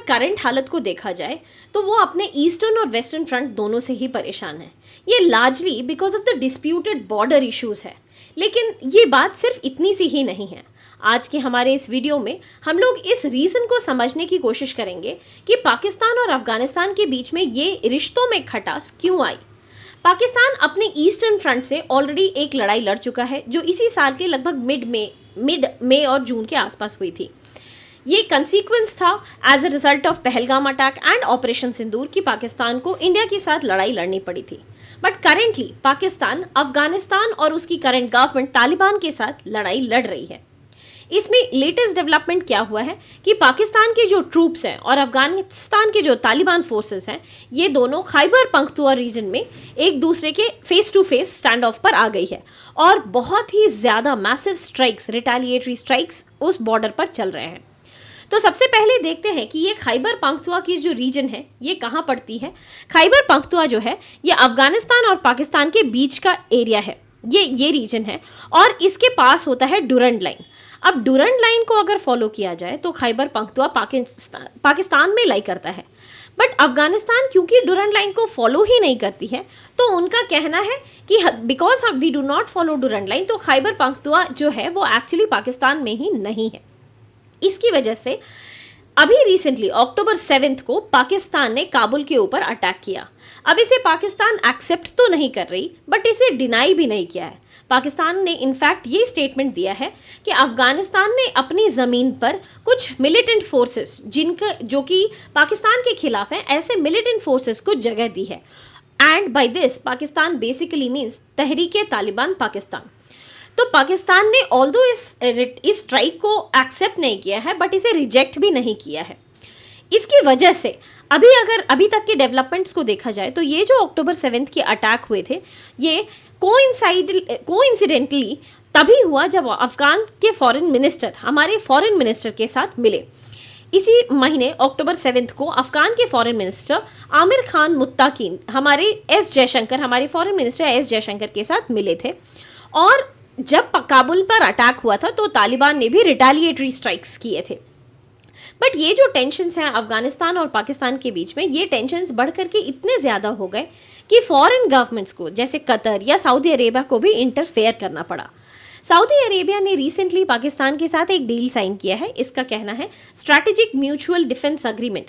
Current हालत को देखा जाए तो वो अपने ईस्टर्न और वेस्टर्न फ्रंट दोनों से ही परेशान है। ये largely because of the disputed border issues है। लेकिन ये बात सिर्फ इतनी सी ही नहीं है। आज के हमारे इस वीडियो में हम लोग इस रीज़न को समझने की कोशिश करेंगे कि पाकिस्तान और अफगानिस्तान के बीच में ये रिश्तों में खटास क्यों आई। पाकिस्तान अपने ईस्टर्न फ्रंट से ऑलरेडी एक लड़ाई लड़ चुका है जो इसी साल के लगभग मिड मई और जून के आसपास हुई थी। ये कंसीक्वेंस था as a result of Pahalgam attack and operation Sindoor कि पाकिस्तान को इंडिया के साथ लड़ाई लड़नी पड़ी थी। बट करेंटली पाकिस्तान अफगानिस्तान और उसकी करंट गवर्नमेंट तालिबान के साथ लड़ाई लड़ रही है। इसमें लेटेस्ट डेवलपमेंट क्या हुआ है कि पाकिस्तान के जो ट्रूप्स हैं और अफगानिस्तान के जो तालिबान फोर्सेस हैं, ये दोनों खैबर पख्तूनख्वा रीजन में एक दूसरे के face to face stand off पर आ गई है और बहुत ही ज़्यादा मैसिव स्ट्राइक्स, रिटेलिएटरी स्ट्राइक्स उस बॉर्डर पर चल रहे हैं। तो सबसे पहले देखते हैं कि ये खैबर पख्तूनख्वा की जो रीजन है ये कहाँ पड़ती है। खैबर पख्तूनख्वा जो है ये अफगानिस्तान और पाकिस्तान के बीच का एरिया है, ये रीजन है और इसके पास होता है डुरंड लाइन। अब डुरंड लाइन को अगर फॉलो किया जाए तो खैबर पख्तूनख्वा पाकिस्तान में लाई करता है। बट अफगानिस्तान क्योंकि डुरंड लाइन को फॉलो ही नहीं करती है तो उनका कहना है कि because we do not follow Durand line तो खैबर पख्तूनख्वा जो है वो एक्चुअली पाकिस्तान में ही नहीं है। इसकी वजह से अभी रिसेंटली अक्टूबर 7 को पाकिस्तान ने काबुल के ऊपर अटैक किया। अब इसे पाकिस्तान एक्सेप्ट तो नहीं कर रही बट इसे डिनाई भी नहीं किया है। पाकिस्तान ने इनफैक्ट ये स्टेटमेंट दिया है कि अफगानिस्तान ने अपनी ज़मीन पर कुछ मिलिटेंट फोर्सेस जो कि पाकिस्तान के खिलाफ हैं, ऐसे मिलिटेंट फोर्सेस को जगह दी है। And by this Pakistan basically means Tehreek Taliban Pakistan. तो पाकिस्तान ने ऑल्दो इस स्ट्राइक को एक्सेप्ट नहीं किया है बट इसे रिजेक्ट भी नहीं किया है। इसकी वजह से अभी तक के डेवलपमेंट्स को देखा जाए तो ये जो अक्टूबर 7 के अटैक हुए थे ये कोइंसिडेंटली तभी हुआ जब अफगान के फॉरेन मिनिस्टर हमारे फॉरेन मिनिस्टर के साथ मिले। इसी महीने अक्टूबर 7 को अफगान के फॉरेन मिनिस्टर आमिर खान मुत्ताकिन हमारे फॉरेन मिनिस्टर एस जयशंकर के साथ मिले थे। और जब काबुल पर अटैक हुआ था तो तालिबान ने भी रिटेलिएटरी स्ट्राइक्स किए थे। बट ये जो टेंशन्स हैं अफगानिस्तान और पाकिस्तान के बीच में, ये टेंशन्स बढ़ करके इतने ज़्यादा हो गए कि फॉरेन गवर्नमेंट्स को जैसे कतर या सऊदी अरेबिया को भी इंटरफेयर करना पड़ा। सऊदी अरेबिया ने रिसेंटली पाकिस्तान के साथ एक डील साइन किया है। इसका कहना है strategic mutual defence agreement.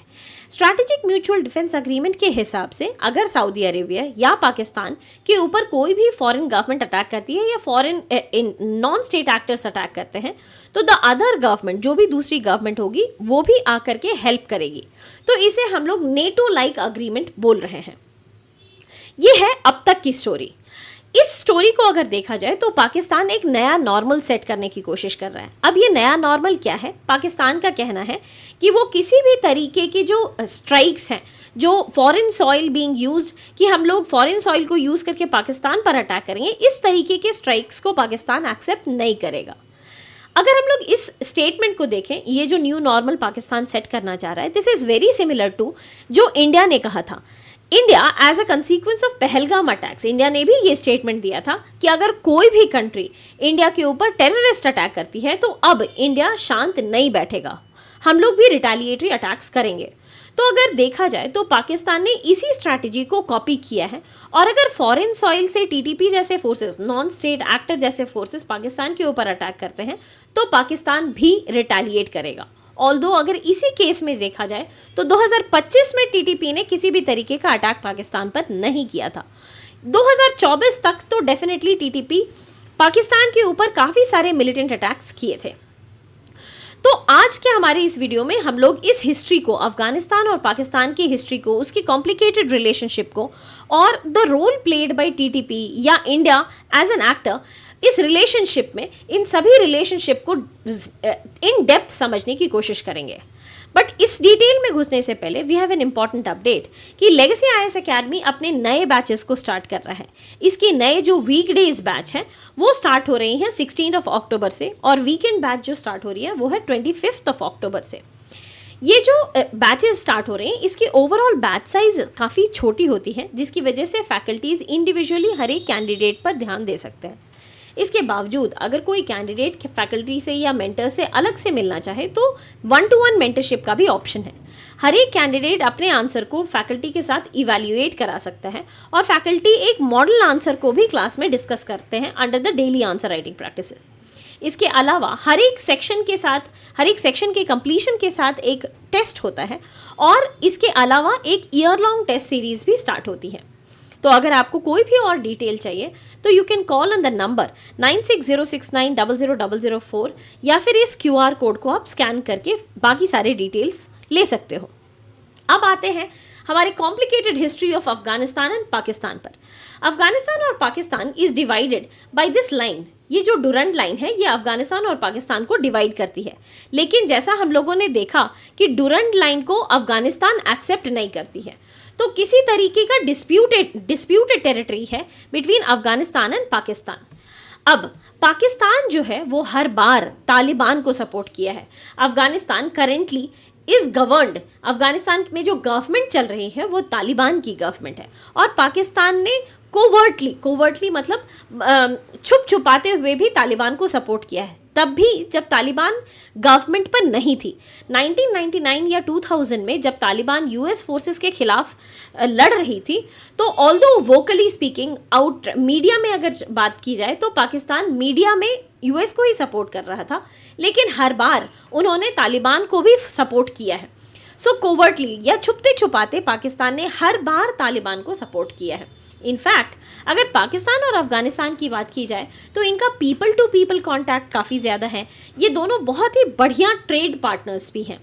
Strategic mutual defence agreement के हिसाब से अगर सऊदी अरेबिया या पाकिस्तान के ऊपर कोई भी फॉरेन गवर्नमेंट अटैक करती है या foreign non state actors attack करते हैं तो द अदर गवर्नमेंट, जो भी दूसरी गवर्नमेंट होगी, वो भी आकर के हेल्प करेगी। तो इसे हम लोग नेटो लाइक अग्रीमेंट बोल रहे हैं। ये है अब तक की स्टोरी। इस स्टोरी को अगर देखा जाए तो पाकिस्तान एक नया नॉर्मल सेट करने की कोशिश कर रहा है। अब ये नया नॉर्मल क्या है? पाकिस्तान का कहना है कि वो किसी भी तरीके की जो स्ट्राइक्स हैं, जो फॉरेन सॉइल बीइंग यूज्ड, कि हम लोग फॉरेन सॉइल को यूज़ करके पाकिस्तान पर अटैक करेंगे, इस तरीके के स्ट्राइक्स को पाकिस्तान एक्सेप्ट नहीं करेगा। अगर हम लोग इस स्टेटमेंट को देखें, ये जो न्यू नॉर्मल पाकिस्तान सेट करना चाह रहा है, this is very similar to जो इंडिया ने कहा था। India as a consequence of Pahalgam attacks, India ने भी ये स्टेटमेंट दिया था कि अगर कोई भी कंट्री इंडिया के ऊपर टेररिस्ट अटैक करती है तो अब इंडिया शांत नहीं बैठेगा, हम लोग भी रिटेलिएटरी अटैक्स करेंगे। तो अगर देखा जाए तो पाकिस्तान ने इसी स्ट्रैटेजी को कॉपी किया है और अगर फॉरेन सॉइल से टीटीपी जैसे फोर्सेस, नॉन स्टेट एक्टर जैसे फोर्सेस पाकिस्तान के ऊपर अटैक करते हैं तो पाकिस्तान भी रिटेलिएट करेगा। ऑल्दो अगर इसी केस में देखा जाए तो 2025 में टीटीपी ने किसी भी तरीके का अटैक पाकिस्तान पर नहीं किया था। 2024 तक तो डेफिनेटली टीटीपी पाकिस्तान के ऊपर काफ़ी सारे मिलिटेंट अटैक्स किए थे। तो आज के हमारे इस वीडियो में हम लोग इस हिस्ट्री को, अफगानिस्तान और पाकिस्तान की हिस्ट्री को, उसकी कॉम्प्लिकेटेड रिलेशनशिप को और the role played by TTP या इंडिया एज एन एक्टर, इस रिलेशनशिप में, इन सभी रिलेशनशिप को इन डेप्थ समझने की कोशिश करेंगे। बट इस डिटेल में घुसने से पहले we have an important update कि लेगेसी आईएएस एकेडमी अपने नए बैचेस को स्टार्ट कर रहा है। इसके नए जो वीकडेज बैच हैं वो स्टार्ट हो रही हैं 16 अक्टूबर से और वीकेंड बैच जो स्टार्ट हो रही है वो है 25 अक्टूबर से। ये जो बैचेस स्टार्ट हो रहे हैं इसकी ओवरऑल बैच साइज काफ़ी छोटी होती है जिसकी वजह से फैकल्टीज़ इंडिविजुअली हर एक कैंडिडेट पर ध्यान दे सकते हैं। इसके बावजूद अगर कोई कैंडिडेट फैकल्टी से या मेंटर से अलग से मिलना चाहे तो 1-to-1 मेंटरशिप का भी ऑप्शन है। हर एक कैंडिडेट अपने आंसर को फैकल्टी के साथ इवैल्यूएट करा सकता है और फैकल्टी एक मॉडल आंसर को भी क्लास में डिस्कस करते हैं under the daily answer writing practices. इसके अलावा हर एक सेक्शन के कंप्लीशन के साथ एक टेस्ट होता है और इसके अलावा एक ईयर लॉन्ग टेस्ट सीरीज भी स्टार्ट होती है। तो अगर आपको कोई भी और डिटेल चाहिए तो you can call on the number 9606900004 या फिर इस QR कोड को आप स्कैन करके बाकी सारे डिटेल्स ले सकते हो। अब आते हैं हमारे complicated history of Afghanistan and Pakistan पर। अफगानिस्तान और Pakistan is divided by this line. ये जो डुरंड लाइन है ये अफगानिस्तान और पाकिस्तान को डिवाइड करती है, लेकिन जैसा हम लोगों ने देखा कि डुरंड लाइन को अफगानिस्तान एक्सेप्ट नहीं करती है, तो किसी तरीके का डिस्प्यूटेड टेरिटरी है बिटवीन अफगानिस्तान एंड पाकिस्तान। अब पाकिस्तान जो है वो हर बार तालिबान को सपोर्ट किया है। Afghanistan currently is governed, Afghanistan में जो गवर्नमेंट चल रही है वो तालिबान की गवर्नमेंट है और पाकिस्तान ने कोवर्टली मतलब छुप छुपाते हुए भी तालिबान को सपोर्ट किया है, तब भी जब तालिबान गवर्नमेंट पर नहीं थी। 1999 या 2000 में जब तालिबान US फोर्सेस के खिलाफ लड़ रही थी तो although vocally speaking out media में अगर बात की जाए तो पाकिस्तान मीडिया में US को ही सपोर्ट कर रहा था, लेकिन हर बार उन्होंने तालिबान को भी सपोर्ट किया है। सो कोवर्टली या छुपते छुपाते पाकिस्तान ने हर बार तालिबान को सपोर्ट किया है। इनफैक्ट अगर पाकिस्तान और अफगानिस्तान की बात की जाए तो इनका पीपल टू पीपल कॉन्टैक्ट काफ़ी ज़्यादा है। ये दोनों बहुत ही बढ़िया ट्रेड पार्टनर्स भी हैं।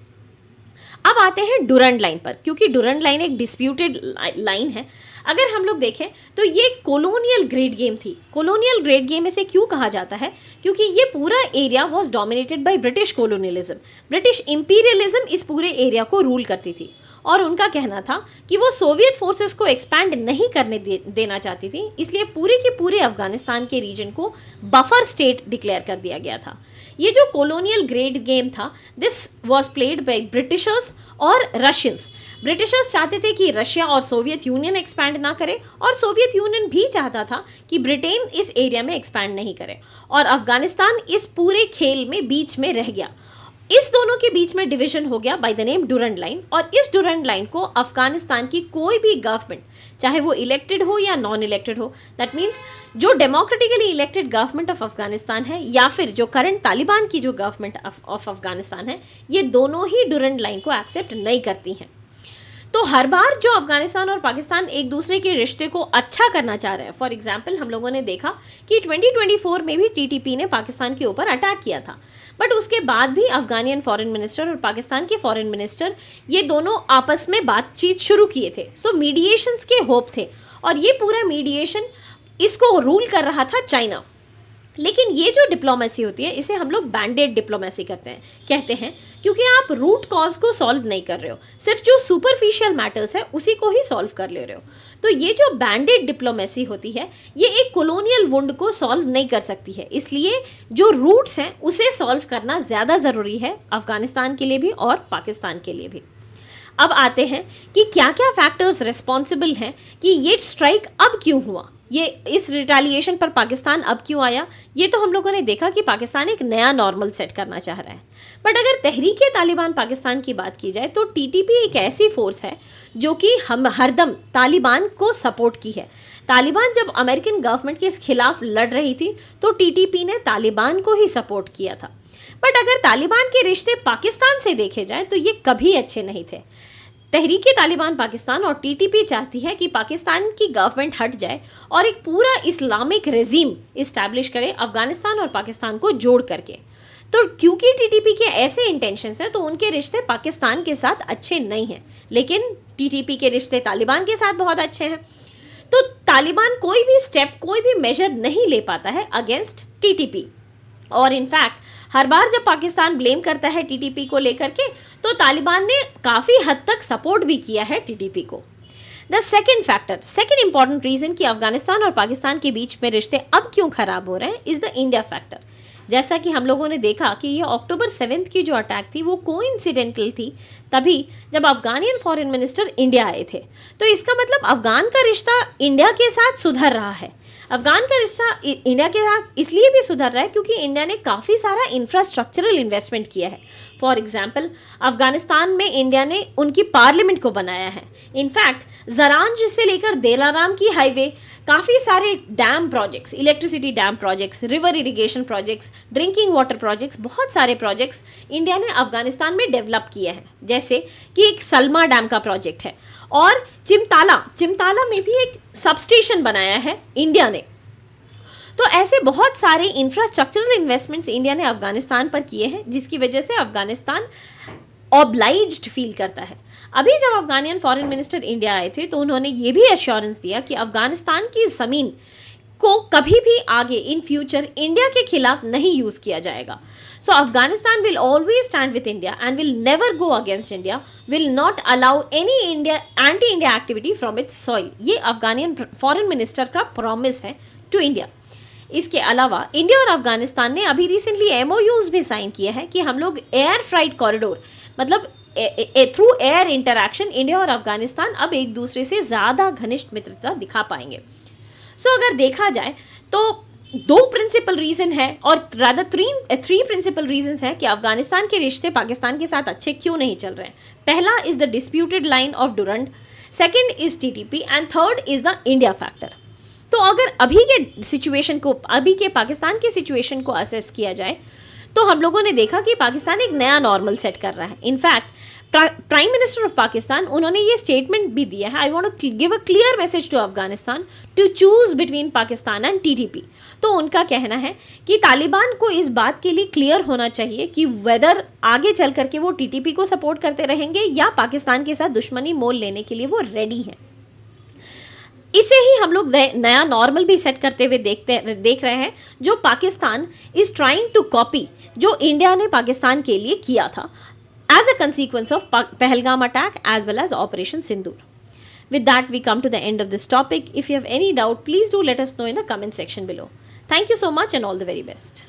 अब आते हैं डुरंड लाइन पर, क्योंकि डुरंड लाइन एक डिस्प्यूटेड लाइन है। अगर हम लोग देखें तो ये कॉलोनियल ग्रेड गेम थी। कॉलोनियल ग्रेड गेम इसे क्यों कहा जाता है? क्योंकि ये पूरा area was dominated by British colonialism. British imperialism इस पूरे एरिया को रूल करती थी और उनका कहना था कि वो सोवियत फोर्सेस को एक्सपैंड नहीं करने देना चाहती थी, इसलिए पूरे के पूरे अफगानिस्तान के रीजन को बफर स्टेट डिक्लेयर कर दिया गया था। ये जो कॉलोनियल ग्रेड गेम था this was played by Britishers और रशियंस। ब्रिटिशर्स चाहते थे कि रशिया और सोवियत यूनियन एक्सपैंड ना करे और सोवियत यूनियन भी चाहता था कि ब्रिटेन इस एरिया में एक्सपैंड नहीं करे और अफगानिस्तान इस पूरे खेल में बीच में रह गया। इस दोनों के बीच में डिवीजन हो गया by the name Durand line और इस डुरंड लाइन को अफगानिस्तान की कोई भी गवर्नमेंट, चाहे वो इलेक्टेड हो या नॉन इलेक्टेड हो, दैट मीन्स जो democratically elected government of Afghanistan है या फिर जो करंट तालिबान की जो गवर्नमेंट ऑफ अफगानिस्तान है, ये दोनों ही डुरंड लाइन को एक्सेप्ट नहीं करती हैं। तो हर बार जो अफगानिस्तान और पाकिस्तान एक दूसरे के रिश्ते को अच्छा करना चाह रहे हैं, फॉर एग्जांपल हम लोगों ने देखा कि 2024 में भी TTP ने पाकिस्तान के ऊपर अटैक किया था, बट उसके बाद भी अफगानियन फॉरेन मिनिस्टर और पाकिस्तान के फॉरेन मिनिस्टर ये दोनों आपस में बातचीत शुरू किए थे। सो मीडिएशंस के होप थे और ये पूरा मीडिएशन इसको रूल कर रहा था चाइना। लेकिन ये जो डिप्लोमेसी होती है इसे हम लोग बैंडेड डिप्लोमेसी कहते हैं क्योंकि आप रूट कॉज को सॉल्व नहीं कर रहे हो, सिर्फ जो सुपरफिशियल मैटर्स है उसी को ही सॉल्व कर ले रहे हो। तो ये जो बैंडेड डिप्लोमेसी होती है ये एक कॉलोनियल वुंड को सॉल्व नहीं कर सकती है, इसलिए जो रूट्स हैं उसे सॉल्व करना ज़्यादा ज़रूरी है अफगानिस्तान के लिए भी और पाकिस्तान के लिए भी। अब आते हैं कि क्या क्या फैक्टर्स रिस्पॉन्सिबल हैं कि ये स्ट्राइक अब क्यों हुआ, ये इस रिटेलिएशन पर पाकिस्तान अब क्यों आया। ये तो हम लोगों ने देखा कि पाकिस्तान एक नया नॉर्मल सेट करना चाह रहा है, बट अगर तहरीक तालिबान पाकिस्तान की बात की जाए तो TTP एक ऐसी फोर्स है जो कि हम हरदम तालिबान को सपोर्ट की है। तालिबान जब अमेरिकन गवर्नमेंट के खिलाफ लड़ रही थी तो TTP ने तालिबान को ही सपोर्ट किया था। बट अगर तालिबान के रिश्ते पाकिस्तान से देखे जाएं तो ये कभी अच्छे नहीं थे। तहरीक तालिबान पाकिस्तान और TTP चाहती है कि पाकिस्तान की गवर्नमेंट हट जाए और एक पूरा इस्लामिक रेजीम इस्टेब्लिश करे अफगानिस्तान और पाकिस्तान को जोड़ करके। तो क्योंकि TTP के ऐसे इंटेंशंस हैं तो उनके रिश्ते पाकिस्तान के साथ अच्छे नहीं हैं, लेकिन TTP के रिश्ते तालिबान के साथ बहुत अच्छे हैं। तो तालिबान कोई भी स्टेप, कोई भी मेजर नहीं ले पाता है अगेंस्ट TTP और इनफैक्ट हर बार जब पाकिस्तान ब्लेम करता है TTP को लेकर के तो तालिबान ने काफ़ी हद तक सपोर्ट भी किया है TTP को। द सेकेंड इंपॉर्टेंट रीज़न कि अफगानिस्तान और पाकिस्तान के बीच में रिश्ते अब क्यों ख़राब हो रहे हैं इज़ द इंडिया फैक्टर। जैसा कि हम लोगों ने देखा कि ये October 7 की जो अटैक थी वो कोइंसिडेंटल थी तभी जब अफगानियन फॉरेन मिनिस्टर इंडिया आए थे। तो इसका मतलब अफगान का रिश्ता इंडिया के साथ सुधर रहा है। अफगान का रिश्ता इंडिया के साथ इसलिए भी सुधर रहा है क्योंकि इंडिया ने काफ़ी सारा इंफ्रास्ट्रक्चरल इन्वेस्टमेंट किया है। फॉर एग्जाम्पल, अफगानिस्तान में इंडिया ने उनकी पार्लियामेंट को बनाया है। इनफैक्ट जरांज से लेकर देलाराम की हाईवे, काफ़ी सारे dam projects, electricity dam projects, river irrigation projects, drinking water projects, बहुत सारे प्रोजेक्ट्स इंडिया ने अफगानिस्तान में डेवलप किए हैं। जैसे कि एक सलमा डैम का प्रोजेक्ट है और चिमताला में भी एक सबस्टेशन बनाया है इंडिया ने। तो ऐसे बहुत सारे इंफ्रास्ट्रक्चरल इन्वेस्टमेंट्स इंडिया ने अफगानिस्तान पर किए हैं, जिसकी वजह से अफगानिस्तान ऑब्लाइज्ड फील करता है। अभी जब अफगानियन फॉरेन मिनिस्टर इंडिया आए थे तो उन्होंने ये भी एश्योरेंस दिया कि अफगानिस्तान की ज़मीन को कभी भी आगे इन फ्यूचर इंडिया के खिलाफ नहीं यूज़ किया जाएगा। So Afghanistan will always stand with India and will never go against India, will not allow any anti India activity from its soil. ये अफगानियन फॉरेन मिनिस्टर का प्रॉमिस है टू इंडिया। इसके अलावा इंडिया और अफगानिस्तान ने अभी रिसेंटली MOUs भी साइन किया है कि हम लोग एयर फ्राइट कॉरिडोर, मतलब थ्रू एयर इंटरैक्शन इंडिया और अफगानिस्तान अब एक दूसरे से ज़्यादा घनिष्ठ मित्रता दिखा पाएंगे। सो अगर देखा जाए तो 2 प्रिंसिपल रीज़न है, और रादर 3 प्रिंसिपल रीजंस हैं कि अफगानिस्तान के रिश्ते पाकिस्तान के साथ अच्छे क्यों नहीं चल रहे हैं। पहला is the disputed line of Durand, second is TTP and third is the India factor. तो अगर अभी के पाकिस्तान के सिचुएशन को असेस किया जाए तो हम लोगों ने देखा कि पाकिस्तान एक नया नॉर्मल सेट कर रहा है। In fact prime minister of Pakistan, उन्होंने ये स्टेटमेंट भी दिया है, I want to give a clear message to Afghanistan to choose between Pakistan and TTP। तो उनका कहना है कि तालिबान को इस बात के लिए क्लियर होना चाहिए कि वेदर आगे चल करके वो TTP को सपोर्ट करते रहेंगे या पाकिस्तान के साथ दुश्मनी मोल लेने के लिए वो रेडी हैं। इसे ही हम लोग नया नॉर्मल भी सेट करते हुए देख रहे हैं, जो Pakistan is trying to copy जो इंडिया ने पाकिस्तान के लिए किया था as a consequence of Pahalgam attack as well as Operation Sindoor. With that, we come to the end of this topic. If you have any doubt, please do let us know in the comment section below. Thank you so much and all the very best.